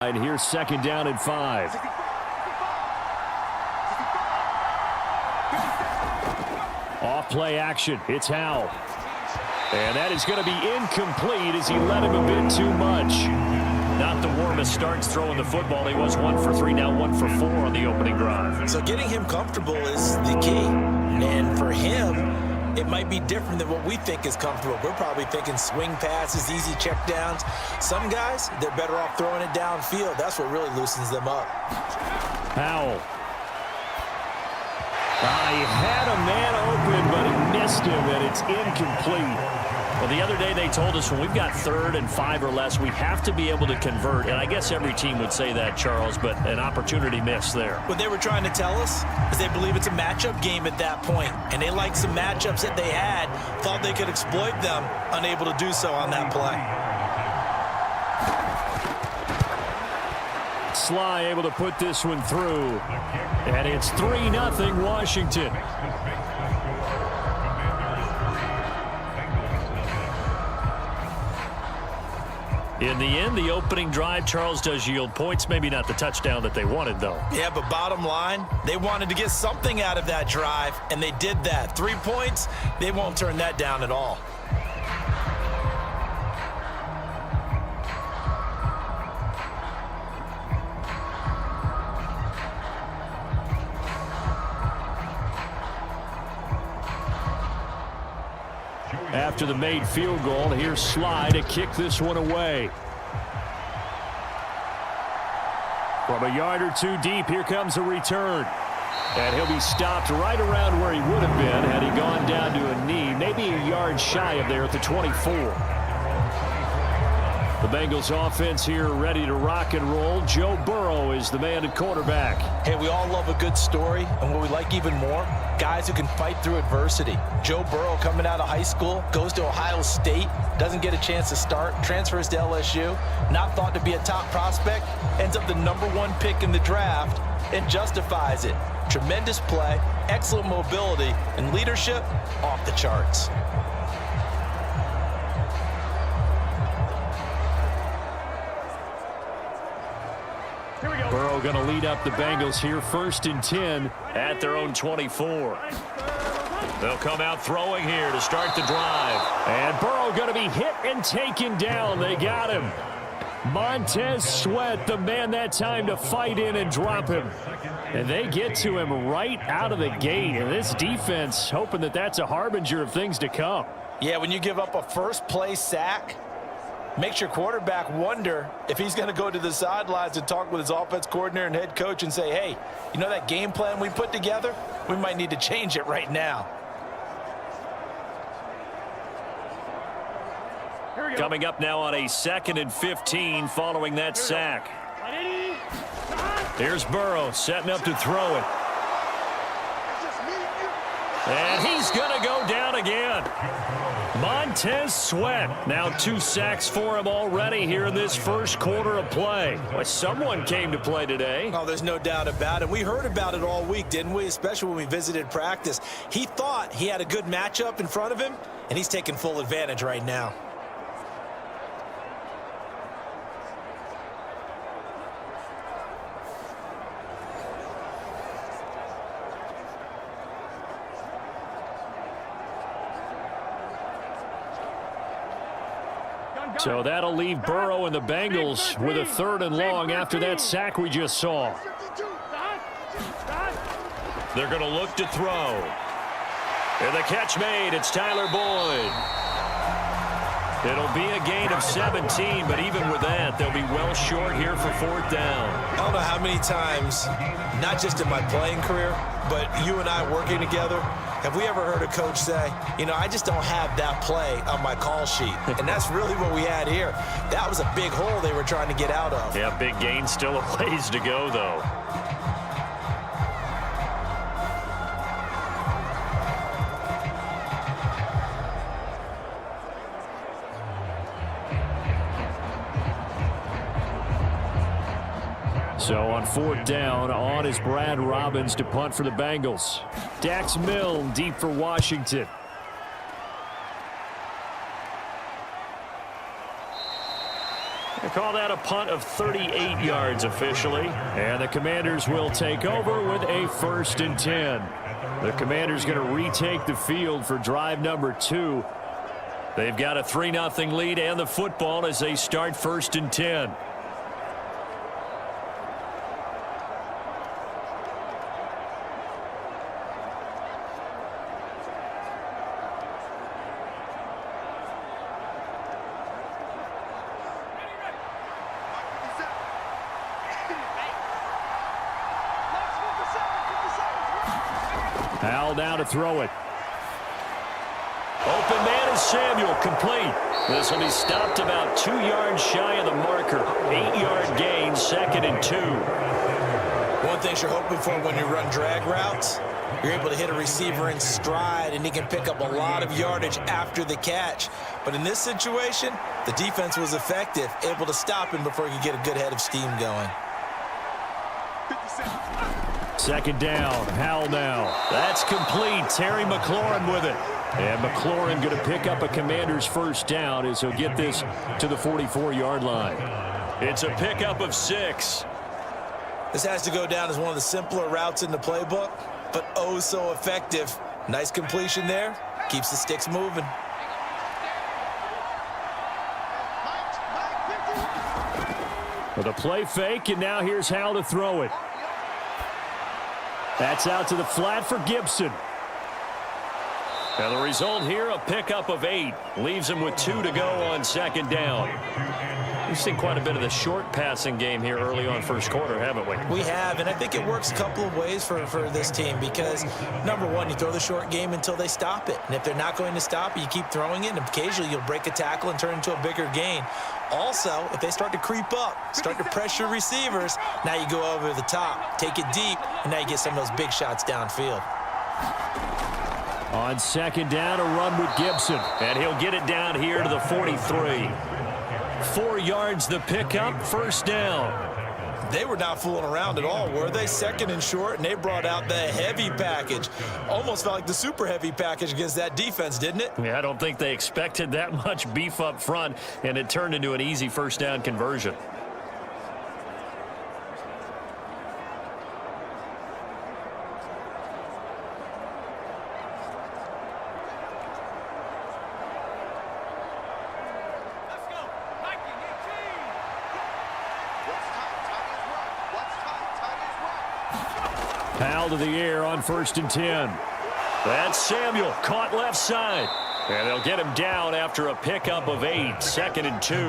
And here's second down and 5. Off play action. It's Howell. And that is going to be incomplete as he led him a bit too much. Not the warmest starts throwing the football. He was 1 for 3, now 1 for 4 on the opening drive. So getting him comfortable is the key. And for him, it might be different than what we think is comfortable. We're probably thinking swing passes, easy checkdowns. Some guys, they're better off throwing it downfield. That's what really loosens them up. Howell. He had a man open, but he missed him, and it's incomplete. Well, the other day they told us when we've got 3rd and 5 or less, we have to be able to convert. And I guess every team would say that, Charles, but an opportunity missed there. What they were trying to tell us is they believe it's a matchup game at that point. And they liked some matchups that they had, thought they could exploit them, unable to do so on that play. Sly able to put this one through. And it's 3-0 Washington. In the end, the opening drive, Charles, does yield points. Maybe not the touchdown that they wanted, though. Yeah, but bottom line, they wanted to get something out of that drive, and they did that. 3 points, they won't turn that down at all. After the made field goal, here's Sly to kick this one away. From a yard or two deep, here comes a return. And he'll be stopped right around where he would have been had he gone down to a knee, maybe a yard shy of there at the 24. The Bengals offense here ready to rock and roll. Joe Burrow is the man at quarterback. Hey, we all love a good story, and what we like even more, guys who can fight through adversity. Joe Burrow coming out of high school, goes to Ohio State, doesn't get a chance to start, transfers to LSU, not thought to be a top prospect, ends up the #1 pick in the draft, and justifies it. Tremendous play, excellent mobility, and leadership off the charts. Burrow going to lead up the Bengals here, 1st and 10 at their own 24. They'll come out throwing here to start the drive. And Burrow going to be hit and taken down. They got him. Montez Sweat, the man that time to fight in and drop him. And they get to him right out of the gate. And this defense hoping that that's a harbinger of things to come. Yeah, when you give up a first-play sack, makes your quarterback wonder if he's going to go to the sidelines and talk with his offense coordinator and head coach and say, hey, you know that game plan we put together? We might need to change it right now. Coming up now on a 2nd and 15 following that sack. Here's Burrow setting up to throw it. And he's going to go down again. Montez Sweat. Now 2 sacks for him already here in this first quarter of play. Well, someone came to play today. Oh, there's no doubt about it. We heard about it all week, didn't we? Especially when we visited practice. He thought he had a good matchup in front of him, and he's taking full advantage right now. So that'll leave Burrow and the Bengals with a 3rd and long after that sack we just saw. They're going to look to throw. And the catch made. It's Tyler Boyd. It'll be a gain of 17, but even with that, they'll be well short here for 4th down. I don't know how many times, not just in my playing career, but you and I working together, have we ever heard a coach say, you know, I just don't have that play on my call sheet? And that's really what we had here. That was a big hole they were trying to get out of. Yeah, big gain, still a ways to go, though. So on 4th down, on is Brad Robbins to punt for the Bengals. Dax Milne deep for Washington. call that a punt of 38 yards officially. And the Commanders will take over with a 1st and 10. The Commanders going to retake the field for drive number 2. They've got a 3-0 lead and the football as they start 1st and 10. Howell down to throw it. Open man is Samuel, complete. This will be stopped about 2 yards shy of the marker. 8-yard gain, 2nd and 2. One thing you're hoping for when you run drag routes, you're able to hit a receiver in stride, and he can pick up a lot of yardage after the catch. But in this situation, the defense was effective, able to stop him before he could get a good head of steam going. 2nd down, Howell now. That's complete. Terry McLaurin with it. And McLaurin going to pick up a Commander's 1st down as he'll get this to the 44-yard line. It's a pickup of 6. This has to go down as one of the simpler routes in the playbook, but oh so effective. Nice completion there. Keeps the sticks moving. With a play fake, and now here's Howell to throw it. That's out to the flat for Gibson. And the result here, a pickup of 8. Leaves him with 2 to go on 2nd down. We've seen quite a bit of the short passing game here early on 1st quarter, haven't we? We have, and I think it works a couple of ways for this team because, number one, you throw the short game until they stop it. And if they're not going to stop it, you keep throwing it, and occasionally you'll break a tackle and turn into a bigger gain. Also, if they start to creep up, start to pressure receivers, now you go over the top, take it deep, and now you get some of those big shots downfield. On 2nd down, a run with Gibson. And he'll get it down here to the 43. 4 yards the pickup, 1st down. They were not fooling around at all, were they? 2nd and short, and they brought out the heavy package. Almost felt like the super heavy package against that defense, didn't it? Yeah, I don't think they expected that much beef up front, and it turned into an easy 1st down conversion. Howell to the air on 1st and 10. That's Samuel, caught left side. And they'll get him down after a pickup of 8, 2nd and 2. 8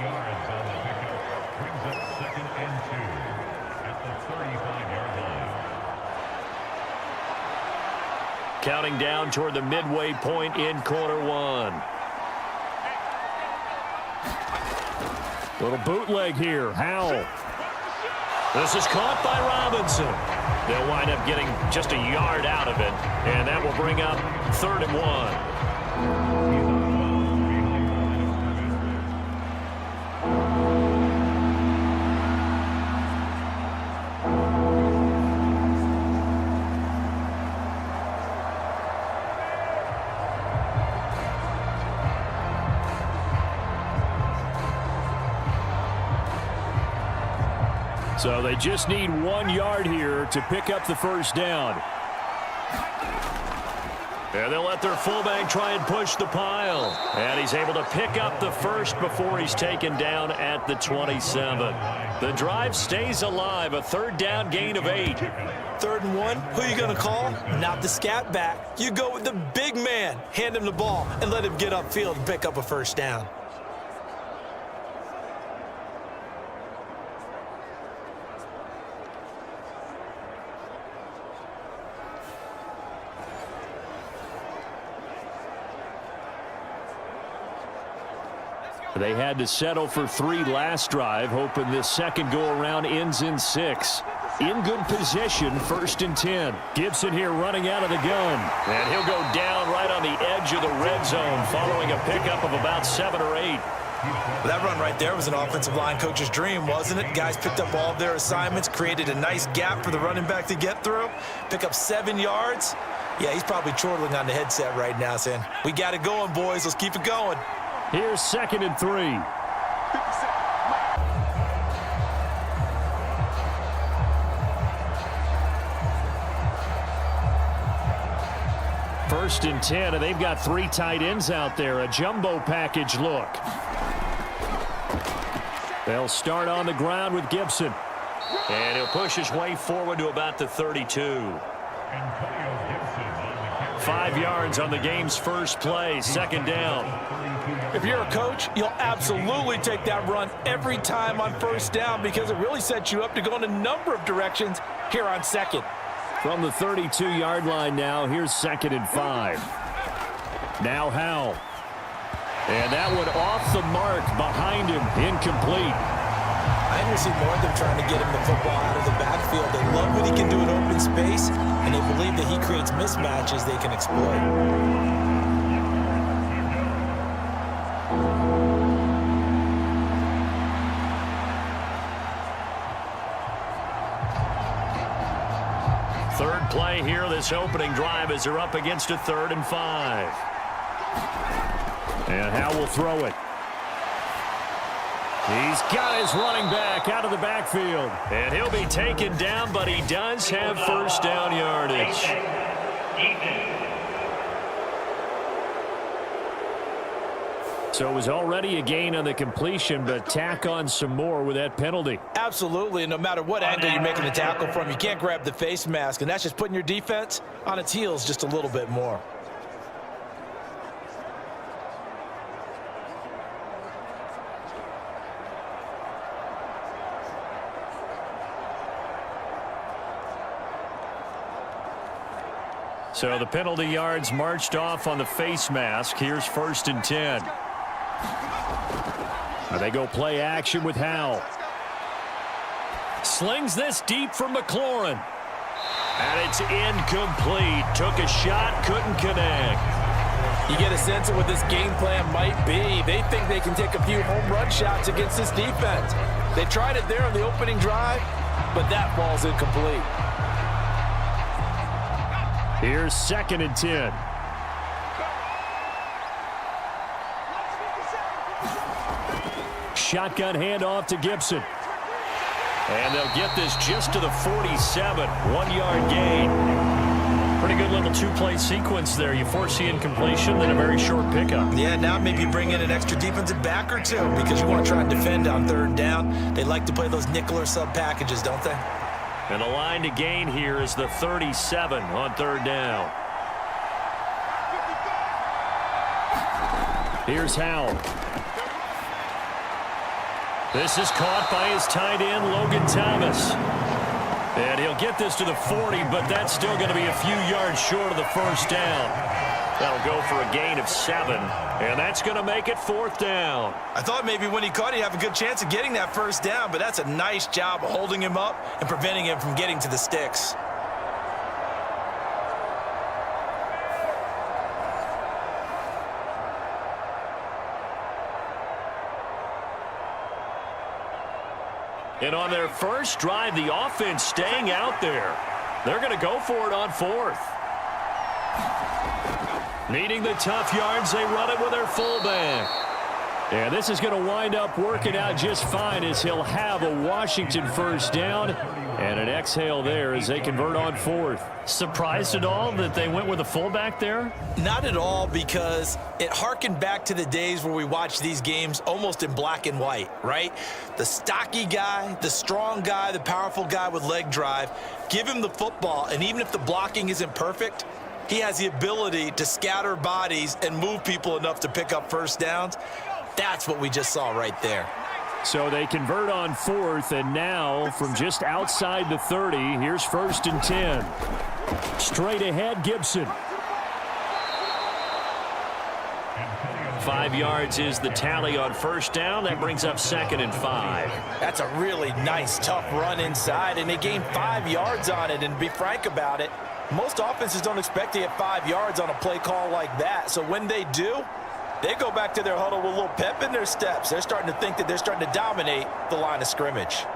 yards on the pickup brings up 2nd and 2 at the 35-yard line. Counting down toward the midway point in quarter 1. Little bootleg here, Howell. This is caught by Robinson. They'll wind up getting just a yard out of it, and that will bring up 3rd and 1. So they just need 1 yard here to pick up the 1st down. And they'll let their fullback try and push the pile. And he's able to pick up the 1st before he's taken down at the 27. The drive stays alive, a 3rd down gain of 8. 3rd and 1, who are you going to call? Not the scat back. You go with the big man. Hand him the ball and let him get upfield and pick up a 1st down. They had to settle for 3 last drive, hoping this 2nd go-around ends in 6. In good position, 1st and 10. Gibson here running out of the gun. And he'll go down right on the edge of the red zone following a pickup of about 7 or 8. That run right there was an offensive line coach's dream, wasn't it? Guys picked up all of their assignments, created a nice gap for the running back to get through, pick up 7 yards, Yeah, he's probably chortling on the headset right now saying, we got it going, boys. Let's keep it going. Here's 2nd and 3. First and 10, and they've got 3 tight ends out there. A jumbo package look. They'll start on the ground with Gibson. And he'll push his way forward to about the 32. 5 yards on the game's first play, 2nd down. If you're a coach, you'll absolutely take that run every time on 1st down because it really sets you up to go in a number of directions here on 2nd. From the 32-yard line now, here's 2nd and 5. Now Howell. And that one off the mark behind him, incomplete. I want to see more of them trying to get him the football out of the backfield. They love what he can do in open space, and they believe that he creates mismatches they can exploit. Third play here, this opening drive as they're up against a 3rd and 5. And Howell will throw it. He's got his running back out of the backfield. And he'll be taken down, but he does have 1st down yardage. So it was already a gain on the completion, but tack on some more with that penalty. Absolutely, and no matter what angle you're making the tackle from, you can't grab the face mask, and that's just putting your defense on its heels just a little bit more. So the penalty yards marched off on the face mask. Here's 1st and 10. Now they go play action with Howell. Slings this deep from McLaurin. And it's incomplete. Took a shot, couldn't connect. You get a sense of what this game plan might be. They think they can take a few home run shots against this defense. They tried it there on the opening drive, but that ball's incomplete. Here's 2nd and 10. Shotgun handoff to Gibson. And they'll get this just to the 47. 1-yard gain. Pretty good little 2-play sequence there. You foresee incompletion, then a very short pickup. Yeah, now maybe bring in an extra defensive back or two because you want to try and defend on 3rd down. They like to play those nickel or sub packages, don't they? And the line to gain here is the 37 on 3rd down. Here's Howell. This is caught by his tight end, Logan Thomas. And he'll get this to the 40, but that's still going to be a few yards short of the 1st down. That'll go for a gain of 7, and that's going to make it 4th down. I thought maybe when he caught it, he'd have a good chance of getting that 1st down, but that's a nice job of holding him up and preventing him from getting to the sticks. And on their first drive, the offense staying out there. They're going to go for it on 4th. Needing the tough yards, they run it with their fullback. And this is going to wind up working out just fine as he'll have a Washington 1st down. And an exhale there as they convert on 4th. Surprised at all that they went with a fullback there? Not at all, because it harkened back to the days where we watched these games almost in black and white, right? The stocky guy, the strong guy, the powerful guy with leg drive, give him the football, and even if the blocking isn't perfect, he has the ability to scatter bodies and move people enough to pick up 1st downs. That's what we just saw right there. So they convert on 4th, and now from just outside the 30, here's 1st and 10. Straight ahead, Gibson. 5 yards is the tally on 1st down. That brings up 2nd and 5. That's a really nice, tough run inside, and they gained 5 yards on it. And to be frank about it, most offenses don't expect to get 5 yards on a play call like that. So when they do, they go back to their huddle with a little pep in their steps. They're starting to think that they're starting to dominate the line of scrimmage.